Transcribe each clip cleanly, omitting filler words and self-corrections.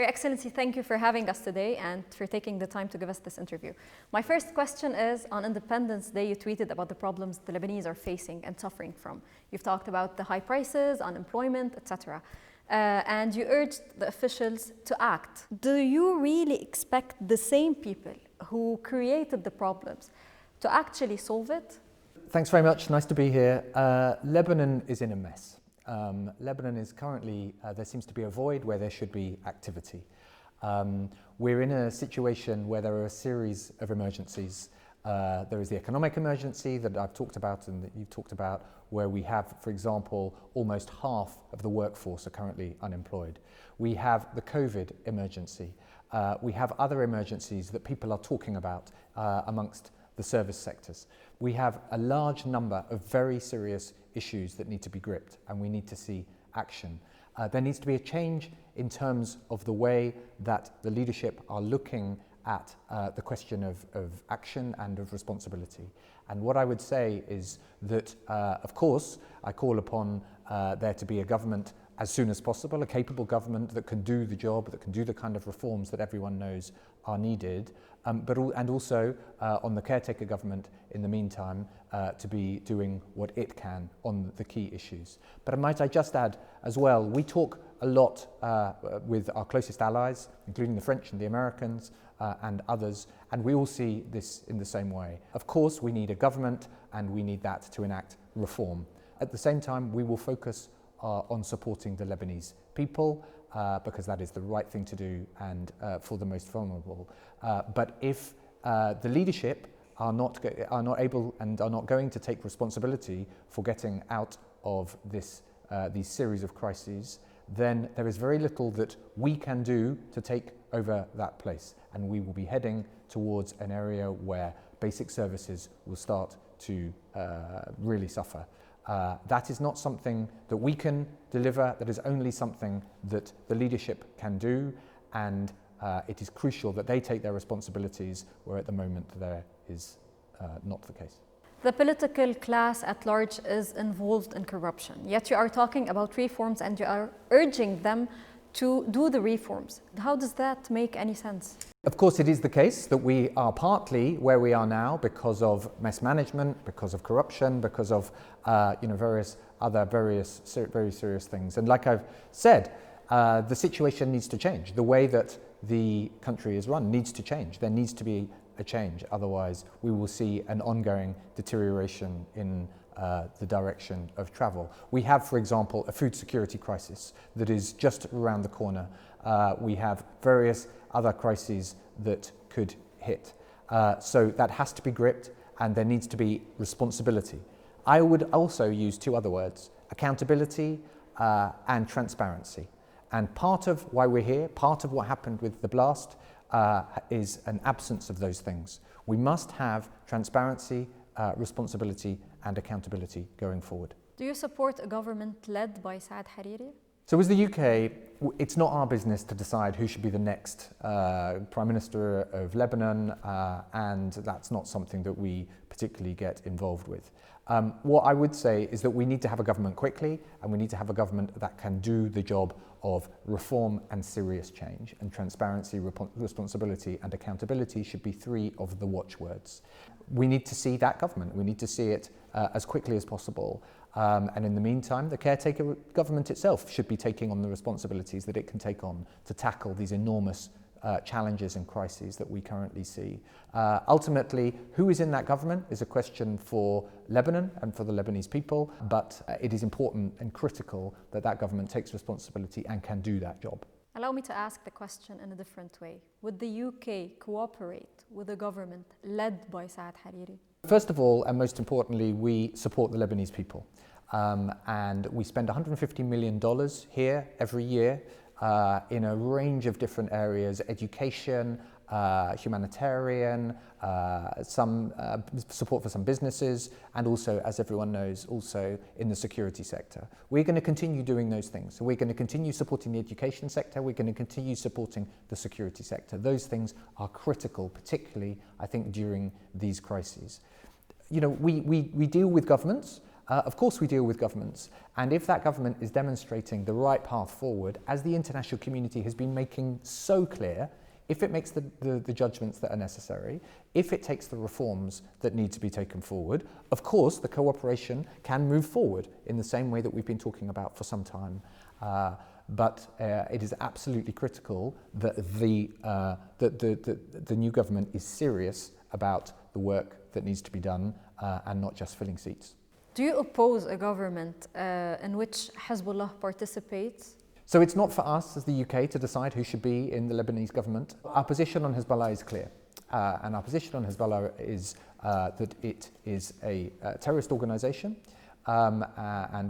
Your Excellency, thank you for having us today and for taking the time to give us this interview. My first question is, on Independence Day, you tweeted about the problems the Lebanese are facing and suffering from. You've talked about the high prices, unemployment, etc. And you urged the officials to act. Do you really expect the same people who created the problems to actually solve it? Thanks very much. Nice to be here. Lebanon is in a mess. Lebanon is currently, there seems to be a void where there should be activity. We're in a situation where there are a series of emergencies. There is the economic emergency that I've talked about and that you've talked about, where we have, for example, almost half of the workforce are currently unemployed. We have the COVID emergency. We have other emergencies that people are talking about amongst the service sectors. We have a large number of very serious issues that need to be gripped, and we need to see action. There needs to be a change in terms of the way that the leadership are looking at the question of action and of responsibility. And what I would say is that, of course, I call upon there to be a government as soon as possible, a capable government that can do the job, that can do the kind of reforms that everyone knows are needed, and also on the caretaker government in the meantime to be doing what it can on the key issues. But might I just add as well, we talk a lot with our closest allies, including the French and the Americans and others, and we all see this in the same way. Of course, we need a government and we need that to enact reform. At the same time, we will focus on supporting the Lebanese people because that is the right thing to do and for the most vulnerable. But if the leadership are not able and are not going to take responsibility for getting out of these series of crises, then there is very little that we can do to take over that place, and we will be heading towards an area where basic services will start to really suffer. That is not something that we can deliver, that is only something that the leadership can do, and it is crucial that they take their responsibilities where at the moment there is not the case. The political class at large is involved in corruption, yet you are talking about reforms and you are urging them to do the reforms. How does that make any sense? Of course, it is the case that we are partly where we are now because of mismanagement, because of corruption, because of various other very serious things. And like I've said, the situation needs to change. The way that the country is run needs to change. There needs to be a change. Otherwise, we will see an ongoing deterioration in the direction of travel. We have, for example, a food security crisis that is just around the corner. We have various other crises that could hit. So that has to be gripped, and there needs to be responsibility. I would also use two other words: accountability and transparency. And part of why we're here, part of what happened with the blast, is an absence of those things. We must have transparency, responsibility and accountability going forward. Do you support a government led by Saad Hariri? So as the UK, it's not our business to decide who should be the next Prime Minister of Lebanon, and that's not something that we particularly get involved with. What I would say is that we need to have a government quickly, and we need to have a government that can do the job of reform and serious change, and transparency, responsibility and accountability should be three of the watchwords. We need to see that government, we need to see it as quickly as possible. And in the meantime, the caretaker government itself should be taking on the responsibilities that it can take on to tackle these enormous challenges and crises that we currently see. Ultimately, who is in that government is a question for Lebanon and for the Lebanese people, but it is important and critical that that government takes responsibility and can do that job. Allow me to ask the question in a different way. Would the UK cooperate with a government led by Saad Hariri? First of all, and most importantly, we support the Lebanese people. And we spend $150 million here every year in a range of different areas: education, humanitarian, some support for some businesses, and also, as everyone knows, also in the security sector. We're going to continue doing those things. So we're going to continue supporting the education sector, we're going to continue supporting the security sector. Those things are critical, particularly, I think, during these crises. You know, we deal with governments Of course we deal with governments, and if that government is demonstrating the right path forward, as the international community has been making so clear, if it makes the judgments that are necessary, if it takes the reforms that need to be taken forward, of course the cooperation can move forward in the same way that we've been talking about for some time. But it is absolutely critical that the new government is serious about the work that needs to be done and not just filling seats. Do you oppose a government in which Hezbollah participates? So it's not for us as the UK to decide who should be in the Lebanese government. Our position on Hezbollah is clear. And our position on Hezbollah is that it is a terrorist organisation, and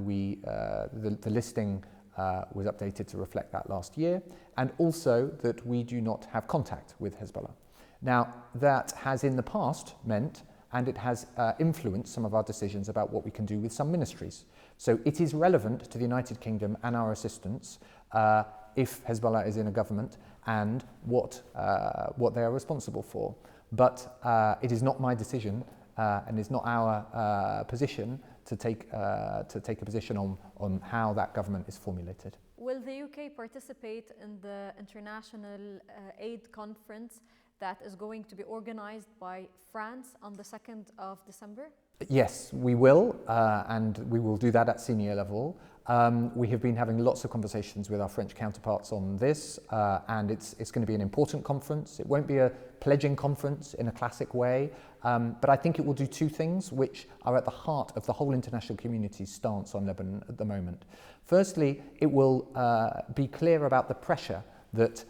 the listing was updated to reflect that last year, and also that we do not have contact with Hezbollah. Now, that has in the past meant, and it has influenced some of our decisions about what we can do with some ministries. So it is relevant to the United Kingdom and our assistance if Hezbollah is in a government and what they are responsible for. But it is not my decision and it's not our position to take a position on how that government is formulated. Will the UK participate in the international aid conference that is going to be organized by France on the 2nd of December? Yes, we will, and we will do that at senior level. We have been having lots of conversations with our French counterparts on this, and it's going to be an important conference. It won't be a pledging conference in a classic way, but I think it will do two things which are at the heart of the whole international community's stance on Lebanon at the moment. Firstly, it will be clear about the pressure that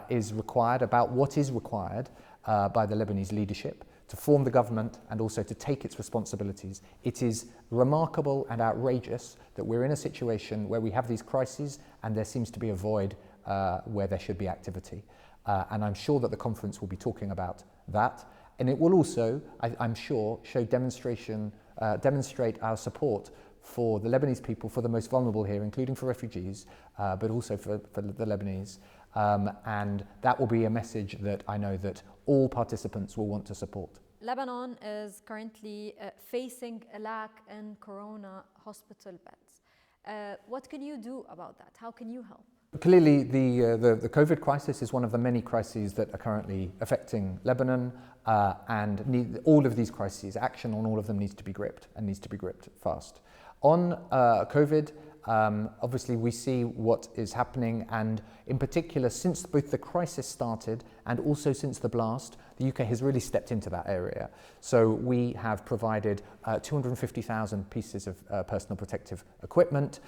is required, about what is required by the Lebanese leadership to form the government and also to take its responsibilities. It is remarkable and outrageous that we're in a situation where we have these crises and there seems to be a void where there should be activity. And I'm sure that the conference will be talking about that. And it will also, I'm sure, demonstrate our support for the Lebanese people, for the most vulnerable here, including for refugees, but also for the Lebanese. And that will be a message that I know that all participants will want to support. Lebanon is currently facing a lack in corona hospital beds. What can you do about that? How can you help? Clearly, the COVID crisis is one of the many crises that are currently affecting Lebanon, and all of these crises, action on all of them needs to be gripped and needs to be gripped fast. On COVID, obviously we see what is happening, and in particular since both the crisis started and also since the blast, the UK has really stepped into that area. So we have provided 250,000 pieces of personal protective equipment.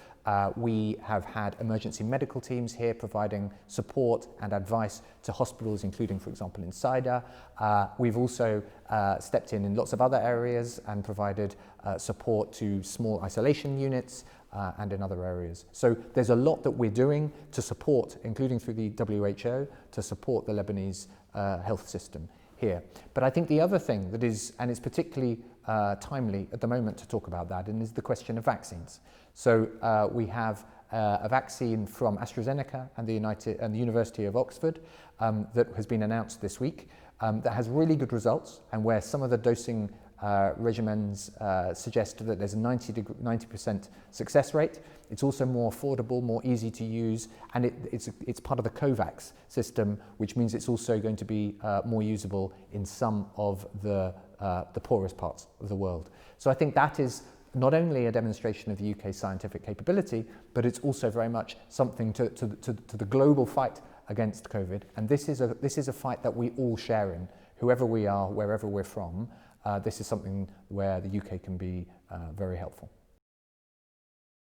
We have had emergency medical teams here providing support and advice to hospitals, including, for example, in Saida. We've also stepped in lots of other areas and provided support to small isolation units and in other areas. So there's a lot that we're doing to support, including through the WHO, to support the Lebanese health system here. But I think the other thing that is, and it's particularly timely at the moment to talk about that, and is the question of vaccines. So we have a vaccine from AstraZeneca and the University of Oxford that has been announced this week that has really good results, and where some of the dosing regimens suggest that there's a 90% success rate. It's also more affordable, more easy to use, and it's part of the COVAX system, which means it's also going to be more usable in some of the poorest parts of the world. So I think that is not only a demonstration of the UK's scientific capability, but it's also very much something to the global fight against COVID. And this is a fight that we all share in, whoever we are, wherever we're from. This is something where the UK can be very helpful.